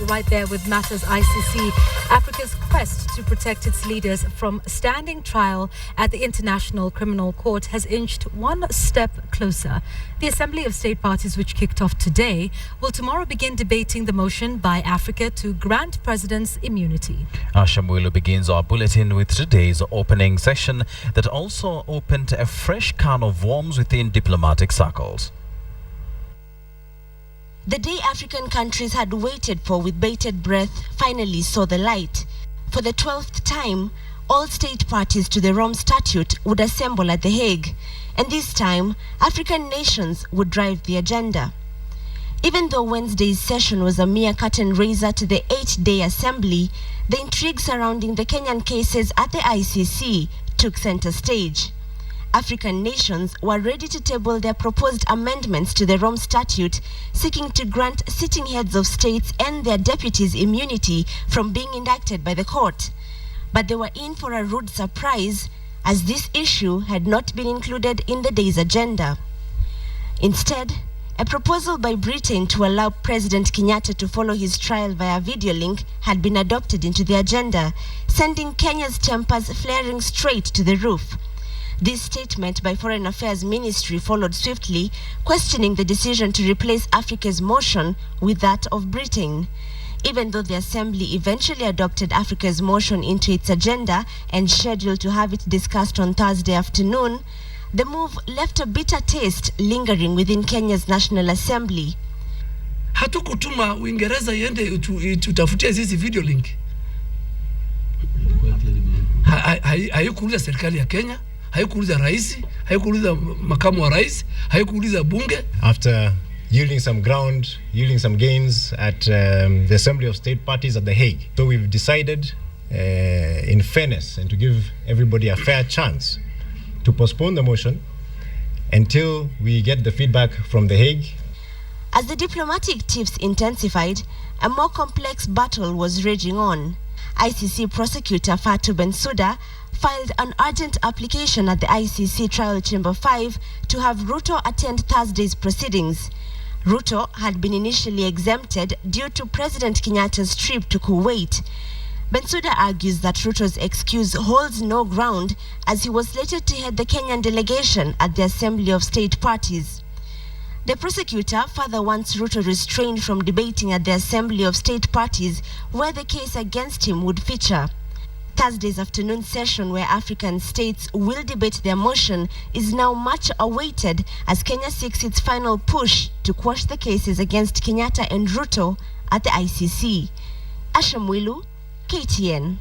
right there with Matters ICC. Africa's quest to protect its leaders from standing trial at the International Criminal Court has inched one step closer. The Assembly of State Parties, which kicked off today, will tomorrow begin debating the motion by Africa to grant presidents immunity. Shamuelu begins our bulletin with today's opening session that also opened a fresh can of worms within diplomatic circles. The day African countries had waited for with bated breath finally saw the light. For the 12th time, all state parties to the Rome Statute would assemble at The Hague, and this time, African nations would drive the agenda. Even though Wednesday's session was a mere curtain raiser to the 8-day assembly, the intrigue surrounding the Kenyan cases at the ICC took center stage. African nations were ready to table their proposed amendments to the Rome Statute, seeking to grant sitting heads of states and their deputies immunity from being indicted by the court. But they were in for a rude surprise, as this issue had not been included in the day's agenda. Instead, a proposal by Britain to allow President Kenyatta to follow his trial via video link had been adopted into the agenda, sending Kenya's tempers flaring straight to the roof. This statement by Foreign Affairs Ministry followed swiftly, questioning the decision to replace Africa's motion with that of Britain. Even though the Assembly eventually adopted Africa's motion into its agenda and scheduled to have it discussed on Thursday afternoon, the move left a bitter taste lingering within Kenya's National Assembly. Hatukutuma Uingereza iende tutafutie hizi video link. Haikuuliza serikali ya Kenya, haikuuliza rais, haikuuliza makamu wa rais, haikuuliza bunge. After yielding some ground, yielding some gains at the Assembly of State Parties at The Hague. So we've decided, in fairness and to give everybody a fair chance, to postpone the motion until we get the feedback from The Hague. As the diplomatic tiffs intensified, a more complex battle was raging on. ICC prosecutor Fatou Bensouda filed an urgent application at the ICC Trial Chamber 5 to have Ruto attend Thursday's proceedings. Ruto had been initially exempted due to President Kenyatta's trip to Kuwait. Bensouda argues that Ruto's excuse holds no ground, as he was slated to head the Kenyan delegation at the Assembly of State Parties. The prosecutor further wants Ruto restrained from debating at the Assembly of State Parties, where the case against him would feature. Thursday's afternoon session, where African states will debate their motion, is now much awaited as Kenya seeks its final push to quash the cases against Kenyatta and Ruto at the ICC. Shamuelu, KTN.